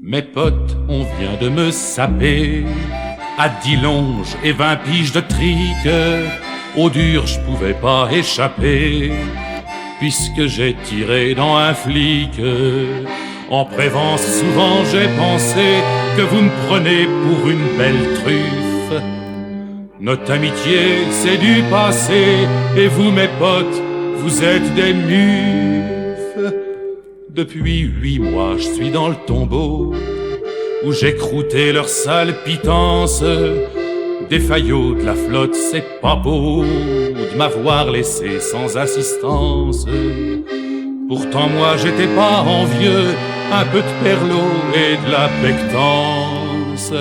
Mes potes, on vient de me saper à 10 longes et 20 piges de trique. Au dur, je pouvais pas échapper, puisque j'ai tiré dans un flic. En prévence, souvent j'ai pensé que vous me prenez pour une belle truffe. Notre amitié, c'est du passé, et vous, mes potes, vous êtes des mufs. Depuis 8 mois, je suis dans le tombeau où j'ai croûté leur sale pitance. Des faillots de la flotte, c'est pas beau de m'avoir laissé sans assistance. Pourtant moi j'étais pas envieux, un peu de perlot et de la pectance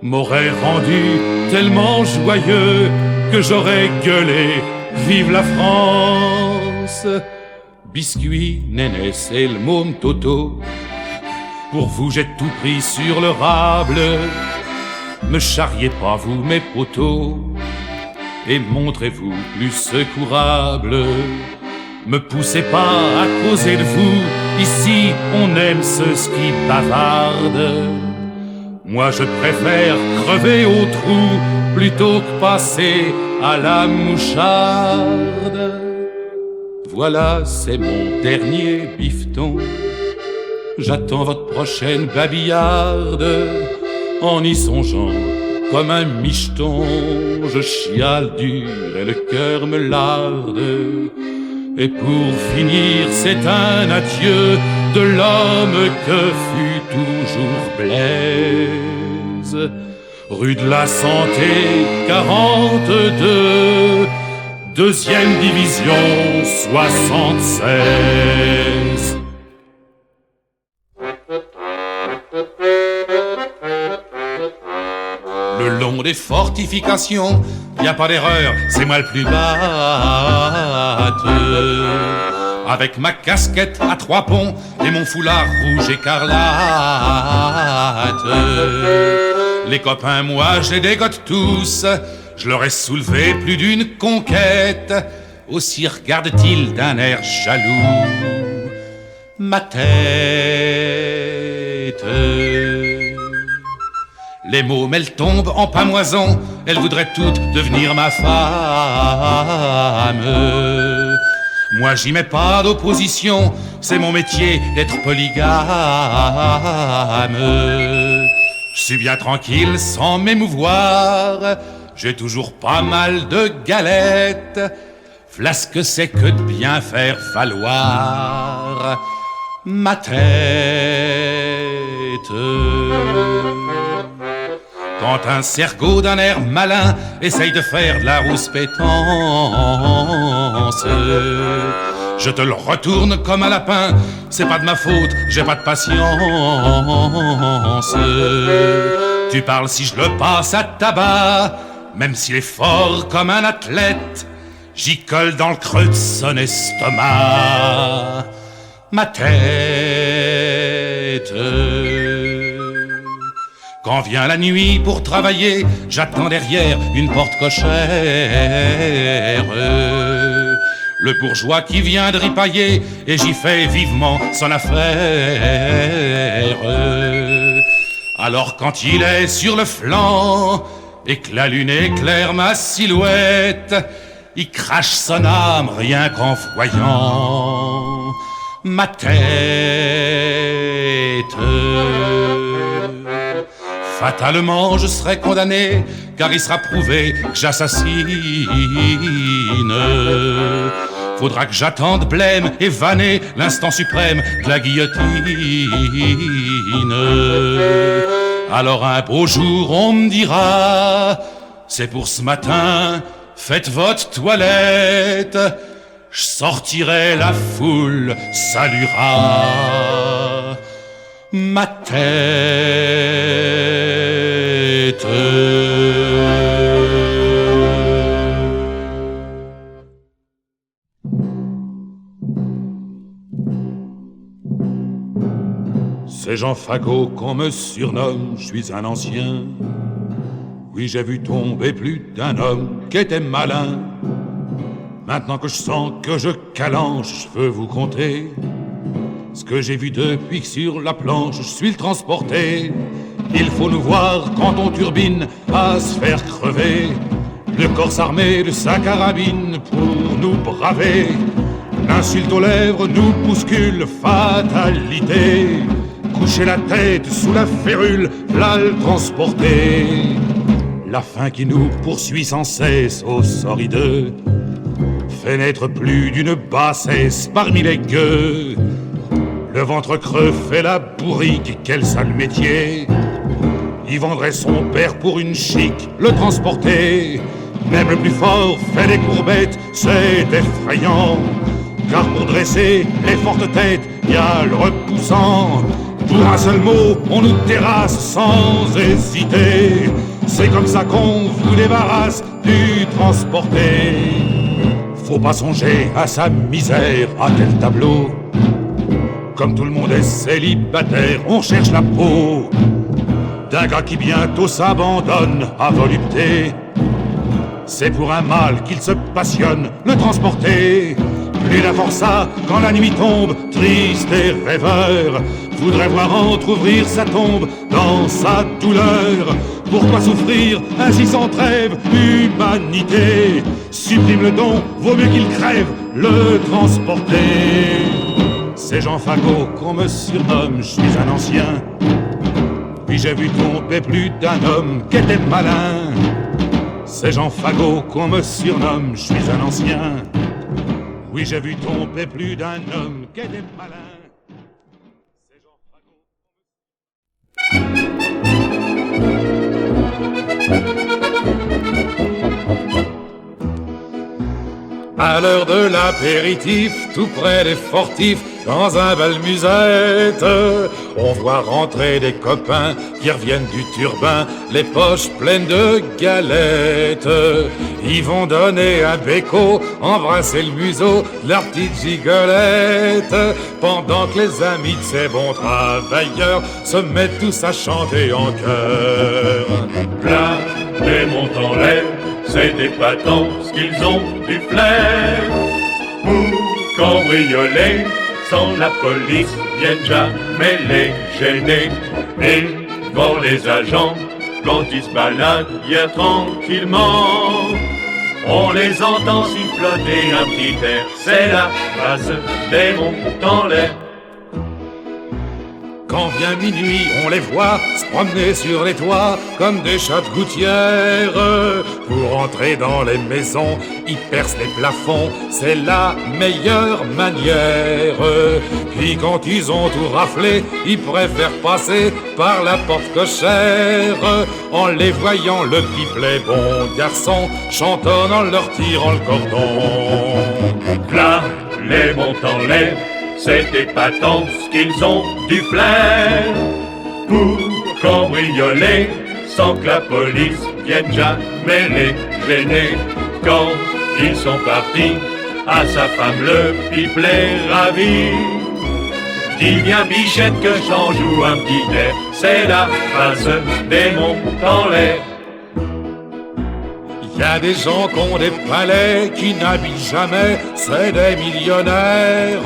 m'aurait rendu tellement joyeux que j'aurais gueulé « Vive la France !» Biscuit, nénès et le môme Toto, pour vous j'ai tout pris sur le rable. Ne charriez pas vous mes poteaux, et montrez-vous plus secourables. Me poussez pas à causer de vous, ici on aime ceux qui bavardent. Moi je préfère crever au trou plutôt que passer à la moucharde. Voilà, c'est mon dernier bifton. J'attends votre prochaine babillarde. En y songeant comme un micheton, je chiale dur et le cœur me larde. Et pour finir, c'est un adieu de l'homme que fut toujours Blaise. Rue de la Santé, 42, deuxième division, 76. Le long des fortifications, y a pas d'erreur, c'est moi le plus batteux. Avec ma casquette à 3 ponts et mon foulard rouge écarlate. Les copains, moi, je les dégote tous. Je leur ai soulevé plus d'une conquête. Aussi regarde-t-il d'un air jaloux ma tête. Les mômes, elles tombent en pamoison. Elles voudraient toutes devenir ma femme. Moi, j'y mets pas d'opposition. C'est mon métier d'être polygame. Je suis bien tranquille sans m'émouvoir. J'ai toujours pas mal de galettes. V'là ce que c'est que de bien faire valoir ma tête. Quand un cergot d'un air malin essaye de faire de la rouspétance, je te le retourne comme un lapin. C'est pas de ma faute, j'ai pas de patience. Tu parles si je le passe à tabac, même s'il est fort comme un athlète. J'y colle dans le creux de son estomac ma tête. Quand vient la nuit pour travailler, j'attends derrière une porte cochère. Le bourgeois qui vient de ripailler, et j'y fais vivement son affaire. Alors quand il est sur le flanc, et que la lune éclaire ma silhouette, il crache son âme rien qu'en voyant ma tête. Fatalement je serai condamné, car il sera prouvé que j'assassine. Faudra que j'attende blême et vanné l'instant suprême de la guillotine. Alors un beau jour on me dira, c'est pour ce matin, faites votre toilette. Je sortirai, la foule saluera ma tête. C'est Jean Fagot qu'on me surnomme, je suis un ancien. Oui, j'ai vu tomber plus d'un homme qui était malin. Maintenant que je sens que je calanche, je veux vous conter ce que j'ai vu depuis que sur la planche je suis le transporté. Il faut nous voir quand on turbine à se faire crever. Le corse armé de sa carabine pour nous braver. L'insulte aux lèvres nous bouscule, fatalité. Coucher la tête sous la férule, là le transporter. La faim qui nous poursuit sans cesse au sort hideux fait naître plus d'une bassesse parmi les gueux. Le ventre creux fait la bourrique, quel sale métier. Y vendrait son père pour une chic, le transporter. Même le plus fort fait des courbettes, c'est effrayant. Car pour dresser les fortes têtes, y a le repoussant. Pour un seul mot, on nous terrasse sans hésiter. C'est comme ça qu'on vous débarrasse du transporter. Faut pas songer à sa misère, à quel tableau. Comme tout le monde est célibataire, on cherche la peau d'un gars qui bientôt s'abandonne à volupté. C'est pour un mal qu'il se passionne, le transporter. Plus la forçat quand la nuit tombe, triste et rêveur, voudrait voir entr'ouvrir sa tombe dans sa douleur. Pourquoi souffrir ainsi sans trêve, humanité? Supprime le don, vaut mieux qu'il crève, le transporter. C'est Jean Fagot qu'on me surnomme, je suis un ancien. Puis j'ai vu tomber plus d'un homme qui était malin. C'est Jean Fagot qu'on me surnomme, je suis un ancien. Oui, j'ai vu tomber plus d'un homme qui était malin. C'est Jean Fagot. À l'heure de l'apéritif, tout près des fortifs, dans un bal musette, on voit rentrer des copains qui reviennent du turbin, les poches pleines de galettes. Ils vont donner un béco, embrasser le museau de leur petite gigolette, pendant que les amis de ces bons travailleurs se mettent tous à chanter en chœur. Plein les montants l'air, c'est épatant ce qu'ils ont du flair pour cambrioler. Sans la police viennent jamais les gêner. Et devant les agents, quand ils se baladent bien tranquillement, on les entend siffloter un petit air. C'est la base des montants l'air. Quand vient minuit, on les voit se promener sur les toits comme des chats de gouttière. Pour entrer dans les maisons, ils percent les plafonds, c'est la meilleure manière. Puis quand ils ont tout raflé, ils préfèrent passer par la porte cochère. En les voyant, le pipelet, bon garçon, chantonnent en leur tirant le cordon. Là, les montants l'air, c'est épatant ce qu'ils ont du flair pour cambrioler sans que la police vienne jamais les gêner. Quand ils sont partis, à sa femme le pipelet ravi, dis bien bichette que j'en joue un petit air. C'est la base des montants l'air. Y a des gens qui ont des palais, qui n'habitent jamais, c'est des millionnaires.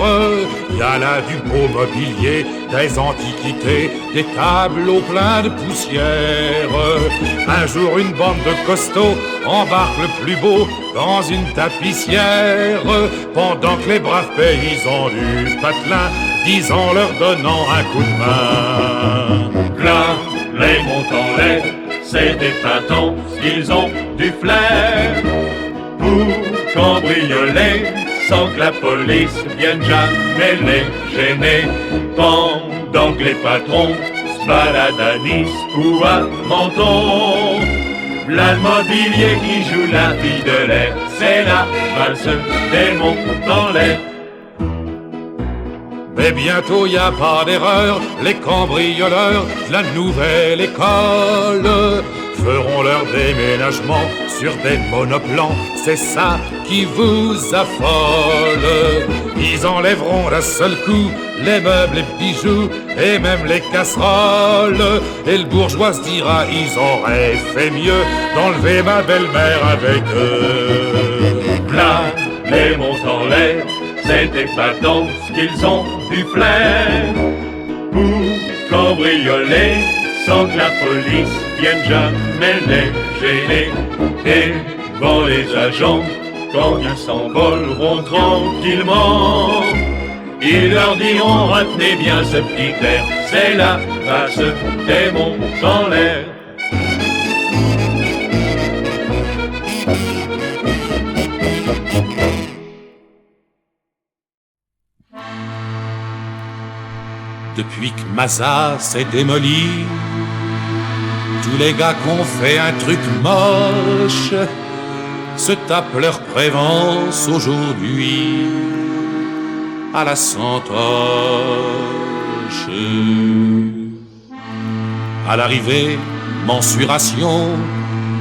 Y a là du beau mobilier, des antiquités, des tableaux pleins de poussière. Un jour une bande de costauds embarque le plus beau dans une tapissière, pendant que les braves paysans du patelin disent en leur donnant un coup de main. Là, les montants l'air, c'est épatant qu'ils ont du flair pour cambrioler sans que la police vienne jamais les gêner. Pendant que les patrons se baladent à Nice ou à Menton, v'là le mobilier qui joue la vie de l'air. C'est la valse des montants l'air. Mais bientôt y a pas d'erreur, les cambrioleurs de la nouvelle école feront leur déménagement sur des monoplans, c'est ça qui vous affole. Ils enlèveront d'un seul coup les meubles, les bijoux et même les casseroles. Et le bourgeois se dira, ils auraient fait mieux d'enlever ma belle-mère avec eux. Là, les montants l'air, c'est épatant ce qu'ils ont du flair pour cambrioler sans que la police vienne jamais les gêner. Et quand les agents, quand ils s'envoleront tranquillement, ils leur diront retenez bien ce petit air, c'est la race des monts en l'air. Depuis que Mazas s'est démoli, tous les gars qu'on fait un truc moche se tapent leur prévence aujourd'hui à la Santoche. À l'arrivée, mensuration,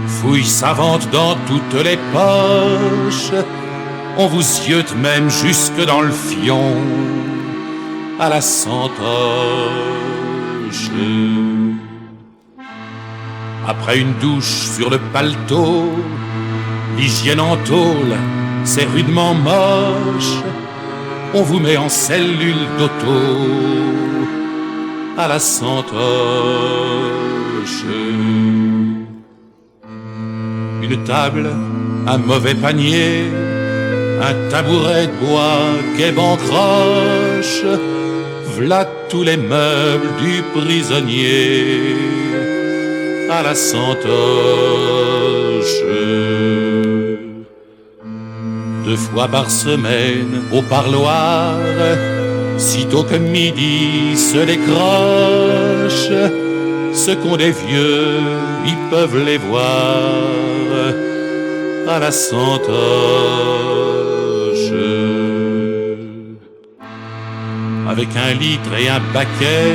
fouille savante dans toutes les poches. On vous ziote même jusque dans le fion à la Santoche. Après une douche sur le paletot, l'hygiène en tôle, c'est rudement moche. On vous met en cellule d'auto à la Santoche. Une table, un mauvais panier, un tabouret de bois qu'est bancroche. V'là tous les meubles du prisonnier à la Santoche. 2 fois par semaine au parloir, sitôt que midi se décroche. Ceux qu'ont des vieux, ils peuvent les voir à la Santoche. Avec 1 litre et un paquet,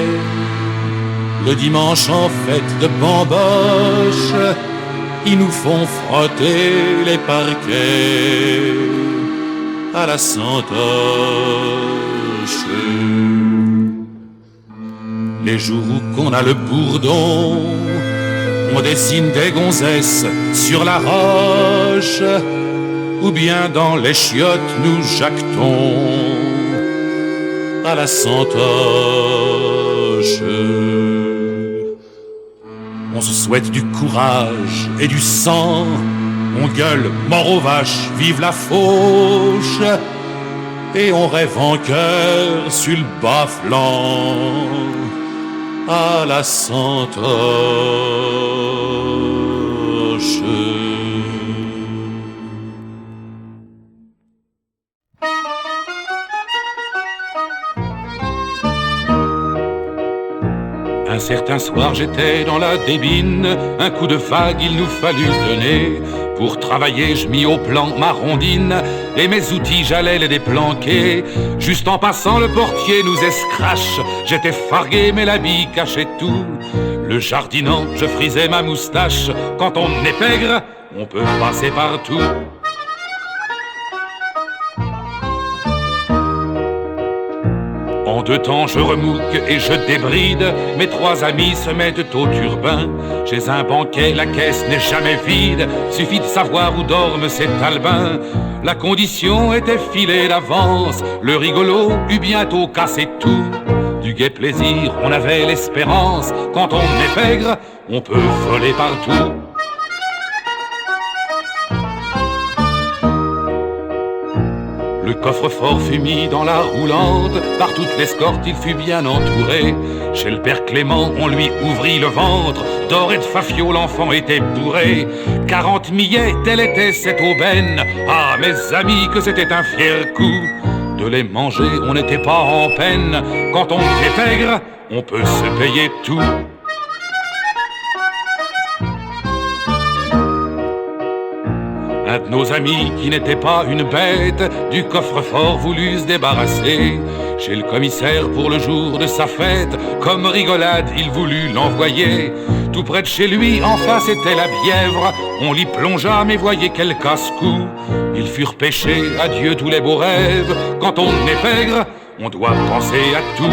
le dimanche en fête de bamboche, ils nous font frotter les parquets à la Santoche. Les jours où qu'on a le bourdon, on dessine des gonzesses sur la roche, ou bien dans les chiottes nous jactons à la Santoche. On se souhaite du courage et du sang, on gueule mort aux vaches, vive la fauche, et on rêve en cœur sur le bas-flanc à la Santoche. Un certain soir j'étais dans la débine, un coup de vague il nous fallut donner. Pour travailler je mis au plan ma rondine, et mes outils j'allais les déplanquer. Juste en passant le portier nous escrache, j'étais fargué mais l'habit cachait tout. Le jardinant je frisais ma moustache, quand on est pègre on peut passer partout. En 2 temps je remouque et je débride, mes 3 amis se mettent au turbin. Chez un banquet la caisse n'est jamais vide, suffit de savoir où dorment ces talbins. La condition était filée d'avance, le rigolo eut bientôt cassé tout. Du gai plaisir on avait l'espérance, quand on est pègre on peut voler partout. Le coffre-fort fut mis dans la roulante, par toute l'escorte il fut bien entouré. Chez le père Clément on lui ouvrit le ventre, d'or et de fafio l'enfant était bourré. 40 millets, telle était cette aubaine, ah mes amis que c'était un fier coup. De les manger on n'était pas en peine, quand on est pègre on peut se payer tout. Un de nos amis qui n'était pas une bête, du coffre-fort voulut se débarrasser. Chez le commissaire pour le jour de sa fête, comme rigolade il voulut l'envoyer. Tout près de chez lui, en face était la Bièvre, on l'y plongea mais voyez quel casse-cou. Ils furent pêchés, adieu tous les beaux rêves, quand on est pègre, on doit penser à tout.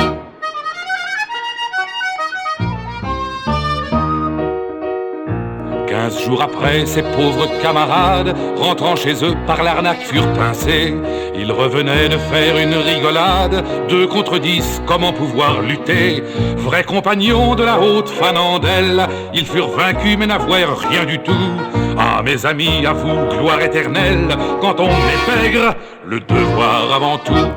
15 jours après, ces pauvres camarades, rentrant chez eux par l'arnaque, furent pincés. Ils revenaient de faire une rigolade, 2 contre 10, comment pouvoir lutter? Vrais compagnons de la haute Fanandelle, ils furent vaincus mais n'avouèrent rien du tout. Ah mes amis, à vous, gloire éternelle, quand on est pègre, le devoir avant tout.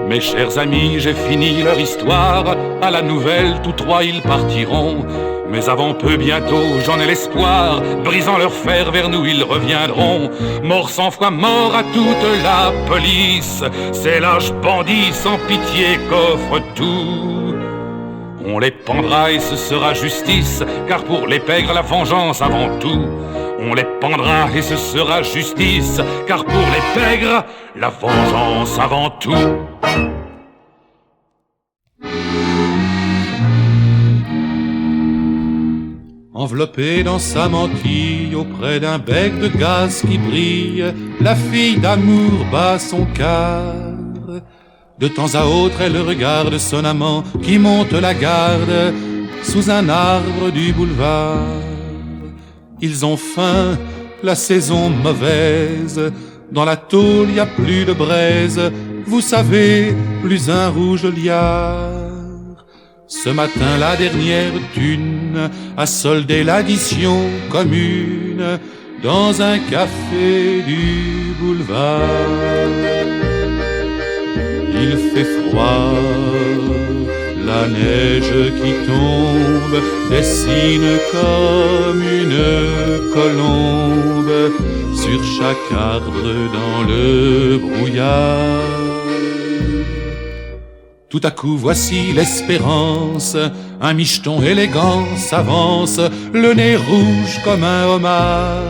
Mes chers amis, j'ai fini leur histoire, à la nouvelle, tous 3 ils partiront. Mais avant peu, bientôt, j'en ai l'espoir, brisant leur fer, vers nous ils reviendront. Mort 100 fois, mort à toute la police, c'est l'âge bandit sans pitié qu'offre tout. On les pendra et ce sera justice, car pour les pègres la vengeance avant tout. On les pendra et ce sera justice, car pour les pègres la vengeance avant tout. Enveloppée dans sa mantille, auprès d'un bec de gaz qui brille, la fille d'amour bat son quart. De temps à autre, elle regarde son amant qui monte la garde sous un arbre du boulevard. Ils ont faim, la saison mauvaise, dans la tôle y a plus de braise, vous savez, plus un rouge liard. Ce matin, la dernière thune a soldé l'addition commune dans un café du boulevard. Il fait froid, la neige qui tombe dessine comme une colombe sur chaque arbre dans le brouillard. Tout à coup voici l'espérance, un micheton élégant s'avance, le nez rouge comme un homard.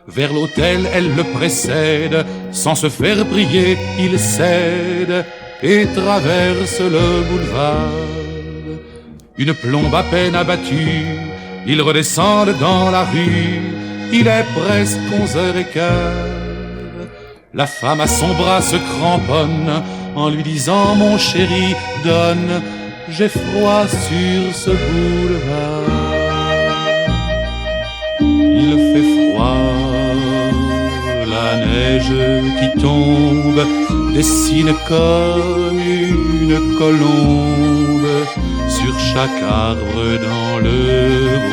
Vers l'hôtel elle le précède, sans se faire prier il cède et traverse le boulevard. Une plombe à peine abattue, ils redescendent dans la rue, il est presque 11h15. La femme à son bras se cramponne en lui disant « Mon chéri, donne, j'ai froid sur ce boulevard. » Il fait froid, la neige qui tombe dessine comme une colombe sur chaque arbre dans le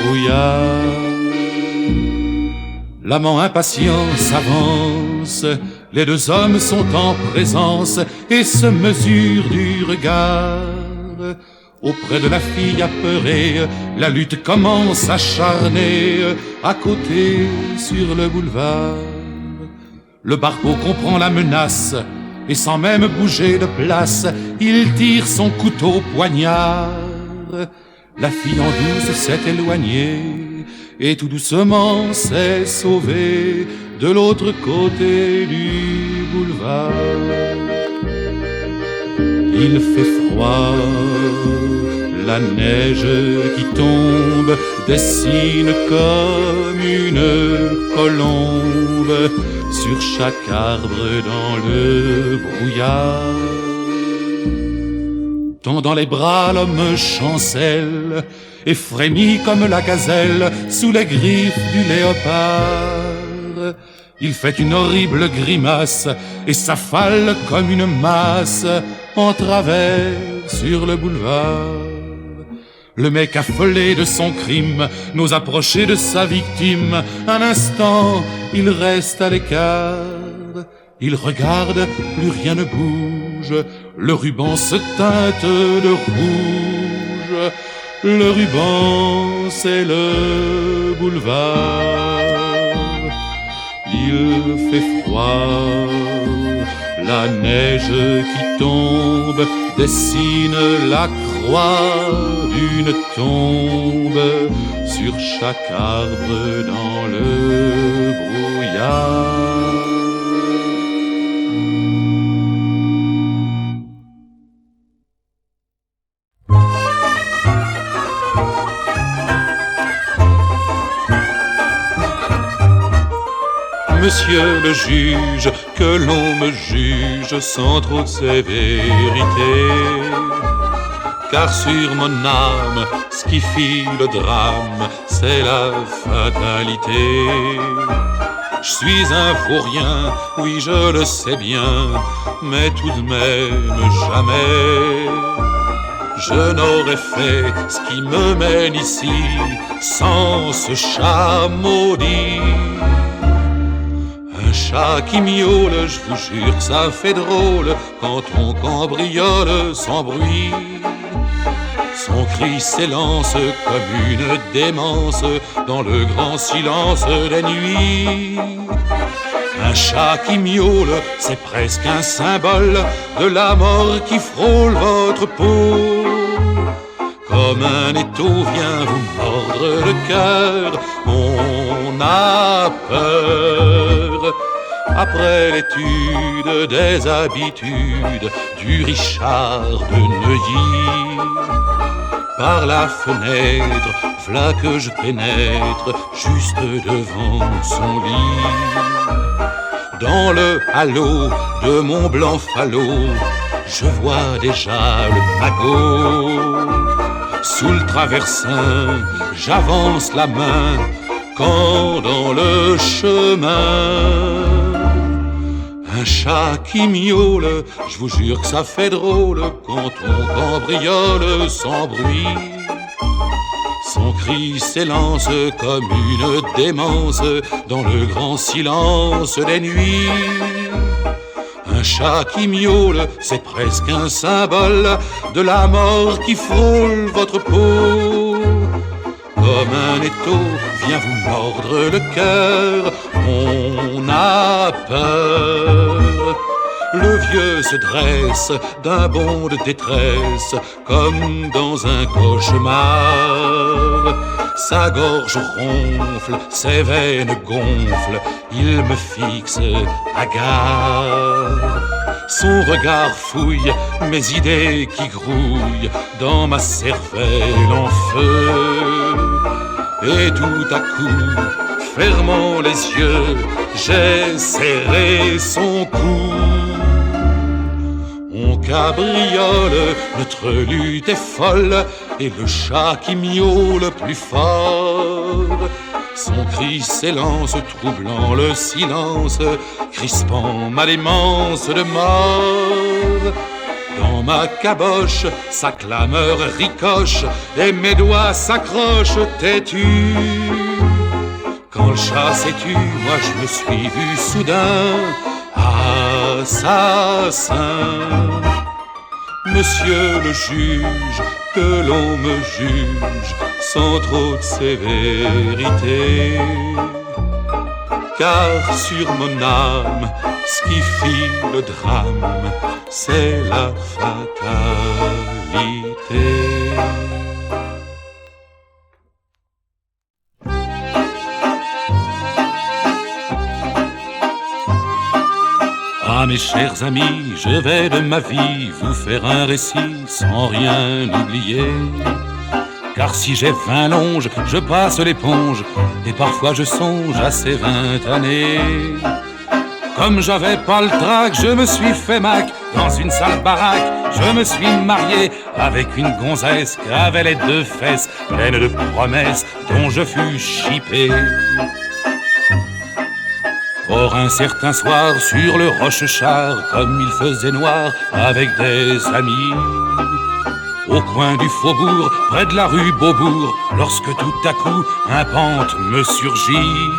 brouillard. L'amant impatient s'avance, les 2 hommes sont en présence et se mesurent du regard. Auprès de la fille apeurée, la lutte commence acharnée, à côté sur le boulevard. Le barbeau comprend la menace et sans même bouger de place, il tire son couteau poignard. La fille en douce s'est éloignée et tout doucement s'est sauvée de l'autre côté du boulevard. Il fait froid, la neige qui tombe dessine comme une colombe sur chaque arbre dans le brouillard. Tendant les bras, l'homme chancelle et frémit comme la gazelle sous les griffes du léopard. Il fait une horrible grimace et s'affale comme une masse en travers sur le boulevard. Le mec affolé de son crime n'ose approcher de sa victime. Un instant, il reste à l'écart. Il regarde, plus rien ne bouge. Le ruban se teinte de rouge. Le ruban, c'est le boulevard. Il fait froid, la neige qui tombe dessine la croix d'une tombe sur chaque arbre dans le brouillard. Monsieur le juge, que l'on me juge sans trop de sévérité. car sur mon âme, ce qui fit le drame, c'est la fatalité. Je suis un vaurien, oui je le sais bien, mais tout de même jamais je n'aurais fait ce qui me mène ici sans ce chat maudit. Un chat qui miaule, je vous jure que ça fait drôle quand on cambriole sans bruit. Son cri s'élance comme une démence dans le grand silence des nuits. Un chat qui miaule, c'est presque un symbole de la mort qui frôle votre peau. Comme un étau vient vous mordre le cœur, on a peur. Après l'étude des habitudes du Richard de Neuilly, par la fenêtre, v'là que je pénètre juste devant son lit. Dans le halo de mon blanc falot, je vois déjà le magot. Sous le traversin, j'avance la main, quand dans le chemin, un chat qui miaule, je vous jure que ça fait drôle quand on cambriole sans bruit. Son cri s'élance comme une démence dans le grand silence des nuits. Un chat qui miaule, c'est presque un symbole de la mort qui frôle votre peau. Comme un étau vient vous mordre le cœur, on a peur. Le vieux se dresse d'un bond de détresse comme dans un cauchemar. Sa gorge ronfle, ses veines gonflent, il me fixe, hagard. Son regard fouille mes idées qui grouillent dans ma cervelle en feu. Et tout à coup, fermant les yeux, j'ai serré son cou. On cabriole, notre lutte est folle, et le chat qui miaule plus fort. Son cri s'élance, troublant le silence, crispant ma démence de mort. Dans ma caboche, sa clameur ricoche, et mes doigts s'accrochent têtus. Quand le chat s'est tu, moi je me suis vu soudain assassin. Monsieur le juge, que l'on me juge sans trop de sévérité, car sur mon âme, ce qui fit le drame, c'est la fatalité. Ah mes chers amis, je vais de ma vie vous faire un récit sans rien oublier. Car si j'ai 20 longes, je passe l'éponge, et parfois je songe à ces 20 années. Comme j'avais pas le trac, je me suis fait mac dans une sale baraque. Je me suis marié avec une gonzesse qui avait les 2 fesses pleines de promesses dont je fus chippé. Or un certain soir, sur le Rochechar, comme il faisait noir, avec des amis, au coin du faubourg, près de la rue Beaubourg, lorsque tout à coup, un pente me surgit.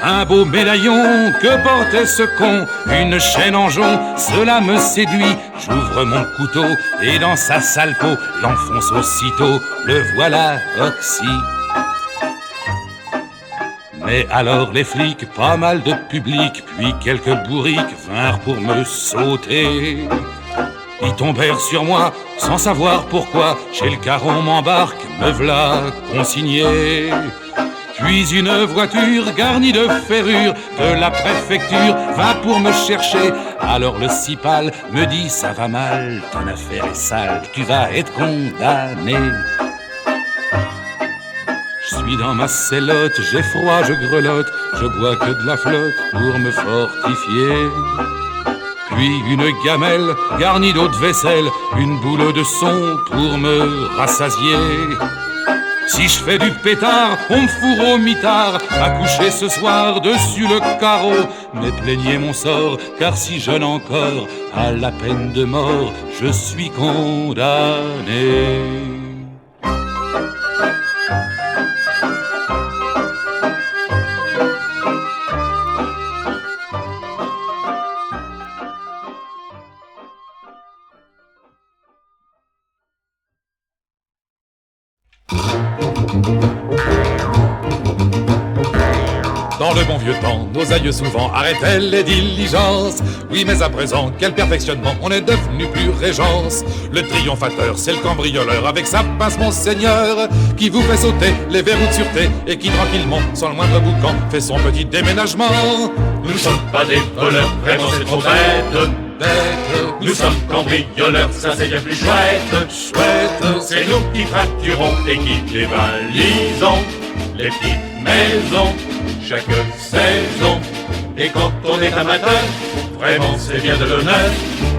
Un beau médaillon que portait ce con, une chaîne en jonc, cela me séduit. J'ouvre mon couteau et dans sa sale peau, l'enfonce aussitôt, le voilà oxy. Mais alors les flics, pas mal de public, puis quelques bourriques vinrent pour me sauter. Ils tombèrent sur moi, sans savoir pourquoi, chez le caron m'embarque, me v'là consigné. Puis une voiture garnie de ferrures de la préfecture va pour me chercher. Alors le cipal me dit ça va mal, ton affaire est sale, tu vas être condamné. Je suis dans ma sellotte, j'ai froid, je grelotte, je bois que de la flotte pour me fortifier. puis une gamelle garnie d'eau de vaisselle, une boule de son pour me rassasier. Si je fais du pétard, on me fourre au mitard, à coucher ce soir dessus le carreau. Mais plaignez mon sort, car si jeune encore, à la peine de mort, je suis condamné. Dans le bon vieux temps, nos aïeux souvent arrêtaient les diligences. Oui, mais à présent, quel perfectionnement, on est devenu plus régence. Le triomphateur, c'est le cambrioleur avec sa pince, monseigneur, qui vous fait sauter les verrous de sûreté et qui tranquillement, sans le moindre boucan, fait son petit déménagement. Nous ne sommes pas des voleurs, vraiment c'est trop bête. Nous sommes cambrioleurs, ça c'est bien plus chouette. C'est nous qui fracturons et qui dévalisons les petites maisons chaque saison. Et quand on est amateur, vraiment c'est bien de l'honneur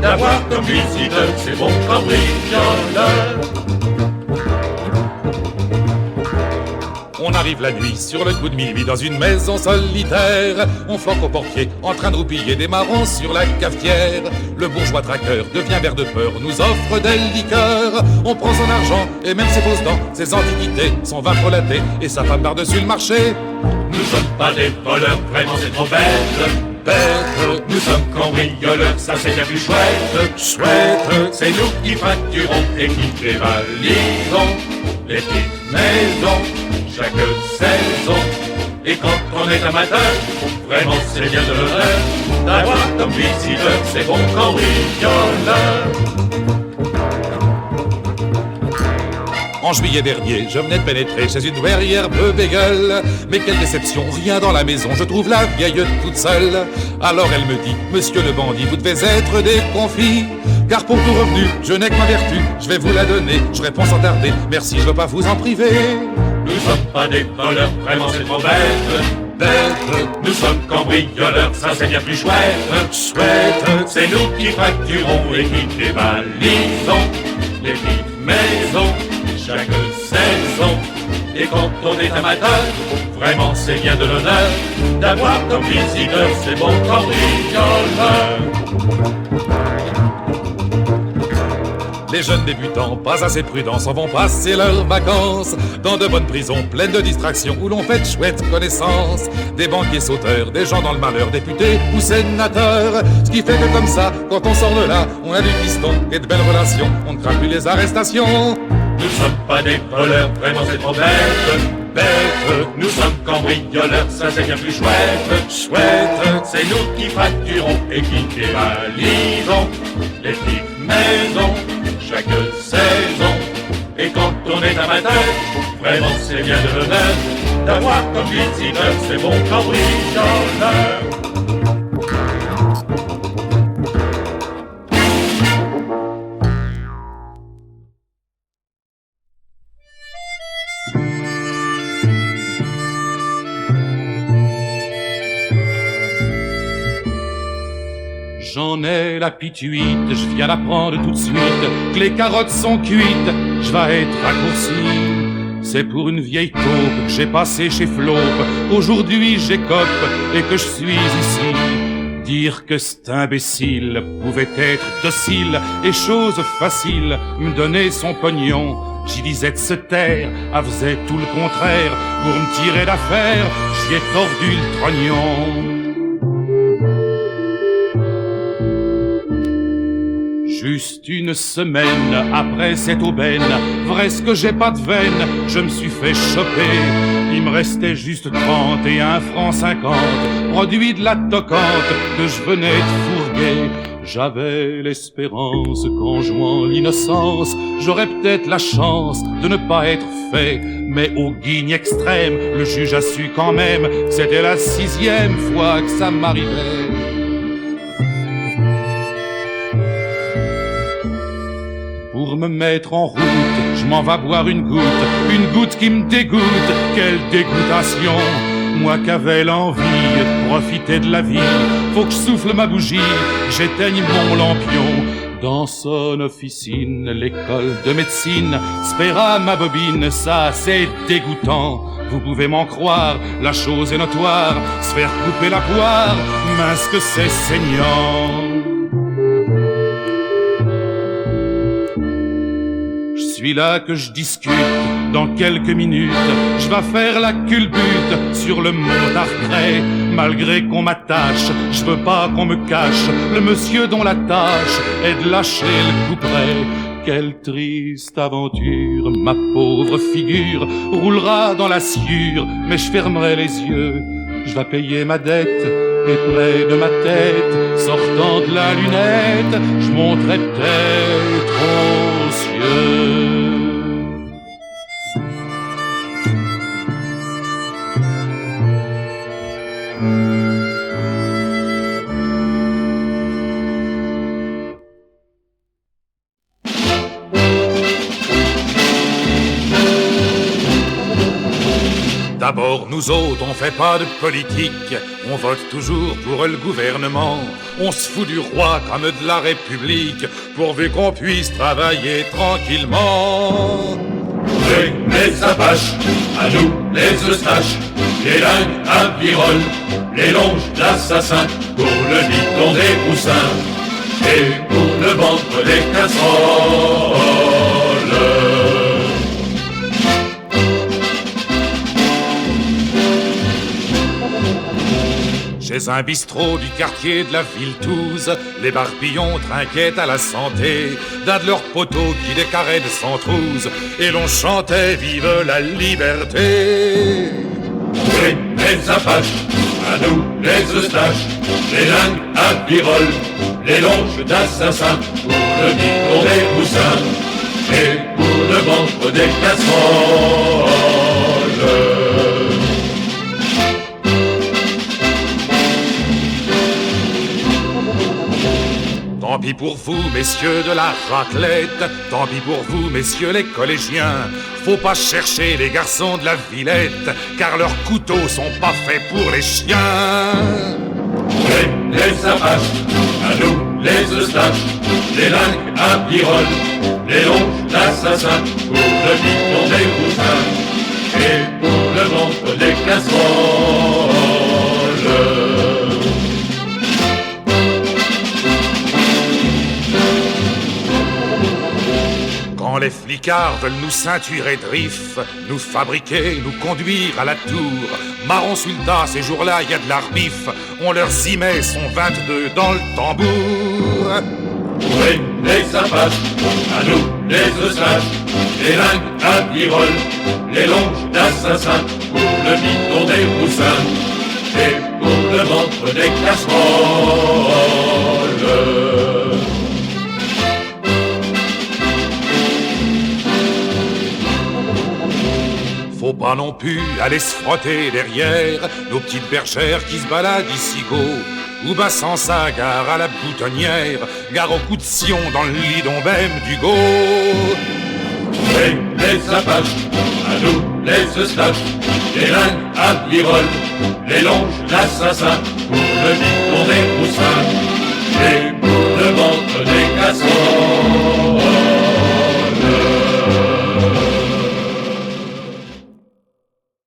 d'avoir comme visiteur ces bons cambrioleurs. On arrive la nuit, sur le coup de minuit, dans une maison solitaire. On flanque au portier, en train de roupiller des marrons sur la cafetière. Le bourgeois traqueur devient vert de peur, nous offre des liqueurs. On prend son argent, et même ses fausses dents, ses antiquités, son vin frelaté, et sa femme par-dessus le marché. Nous sommes pas des voleurs, vraiment c'est trop bête. Nous sommes cambrioleurs, ça c'est bien plus chouette. C'est nous qui fracturons et qui dévalisons les petites maisons chaque saison. Et quand on est amateur, vraiment c'est bien de l'honneur d'avoir comme visiteur ces bons cambrioleurs. En juillet dernier, je venais de pénétrer chez une douairière peu bégueule. Mais quelle déception, rien dans la maison, je trouve la vieille toute seule. Alors elle me dit, monsieur le bandit, vous devez être déconfit. Car pour tout revenu, je n'ai que ma vertu, je vais vous la donner. Je réponds sans tarder, merci, je veux pas vous en priver. Nous sommes pas des voleurs, vraiment c'est trop bête. Nous sommes cambrioleurs, ça c'est bien plus chouette. C'est nous qui fracturons et qui dévalisons les petites maisons chaque saison. Et quand on est amateur, vraiment c'est bien de l'honneur d'avoir comme visiteur ces bons cambrioleurs. Les jeunes débutants, pas assez prudents, s'en vont passer leurs vacances dans de bonnes prisons pleines de distractions où l'on fait de chouettes connaissances. Des banquiers sauteurs, des gens dans le malheur, députés ou sénateurs. Ce qui fait que comme ça, quand on sort de là, on a du piston et de belles relations. On ne craint plus les arrestations. Nous sommes pas des voleurs, vraiment c'est trop bête. Nous sommes cambrioleurs, ça c'est bien plus chouette. C'est nous qui fracturons et qui dévalisons les petites maisons chaque saison. Et quand on est amateur, vraiment c'est bien de l'honneur d'avoir comme visiteur ces bons cambrioleurs. J'en ai la pituite, je viens d'apprendre tout de suite que les carottes sont cuites, je vais être raccourci. C'est pour une vieille taupe que j'ai passé chez Flope, aujourd'hui j'écope et que je suis ici. Dire que cet imbécile pouvait être docile et chose facile, me donner son pognon. J'y disais de se taire, elle faisait tout le contraire, pour me tirer d'affaire, j'y ai tordu le trognon. Juste une semaine après cette aubaine, vrai ce que j'ai pas de veine, je me suis fait choper. Il me restait juste 31 francs 50, produit de la toquante que je venais de fourguer. J'avais l'espérance qu'en jouant l'innocence, j'aurais peut-être la chance de ne pas être fait. Mais au guigne extrême, le juge a su quand même que c'était la 6e fois que ça m'arrivait. Pour me mettre en route, je m'en vais boire une goutte qui me dégoûte, quelle dégoûtation. moi qu'avais l'envie de profiter de la vie. Faut que je souffle ma bougie, j'éteigne mon lampion. Dans son officine, l'école de médecine, Spera ma bobine, ça c'est dégoûtant. Vous pouvez m'en croire, la chose est notoire, se faire couper la poire, mince que c'est saignant. Je suis là que je discute, dans quelques minutes, je vais faire la culbute sur le mont d'Arcret. Malgré qu'on m'attache, je veux pas qu'on me cache le monsieur dont la tâche est de lâcher le couperet. Quelle triste aventure, ma pauvre figure roulera dans la sciure, mais je fermerai les yeux, je vais payer ma dette. Et près de ma tête, sortant de la lunette, je monterai peut-être aux cieux. D'abord, nous autres, on fait pas de politique, on vote toujours pour le gouvernement. On se fout du roi comme de la République, pourvu qu'on puisse travailler tranquillement. Les apaches, à nous les eustaches, les lingues à Birol, les longes d'assassins, pour le bidon des poussins, et pour le ventre des casseroles. Chez un bistrot du quartier de la ville Touze, les barbillons trinquaient à la santé d'un de leurs poteaux qui décarrait de Centrouze, et l'on chantait vive la liberté. Oui, les apaches, à nous les eustaches, les lingues à Birol, les longes d'assassins, pour le bidon des poussins, et pour le ventre des casseroles. Tant pis pour vous, messieurs de la raclette, tant pis pour vous, messieurs les collégiens. Faut pas chercher les garçons de la Villette, car leurs couteaux sont pas faits pour les chiens. Les apaches, à nous les eustaches, les lingues à Birol, les longes d'assassins, pour le bidon des poussins, et pour le ventre des casseroles. Quand les flicards veulent nous ceinturer de riffs, nous fabriquer, nous conduire à la tour, marron sultan, ces jours-là, y a de l'arbif, on leur y met son 22 dans le tambour. Oui, les apaches, à nous les eustaches, les lingues à Birol, les longes d'assassins, pour le bidon des poussins, et pour le ventre des casseroles. Faut pas non plus aller se frotter derrière nos petites bergères qui se baladent ici-go, ou ben sans ça, gare à la boutonnière, gare au coup de sillon dans le lidon même du go. Oui, les apaches, à nous les eustaches, les lingues à Birol, les longes d'assassins, pour le bidon des poussins, et pour le ventre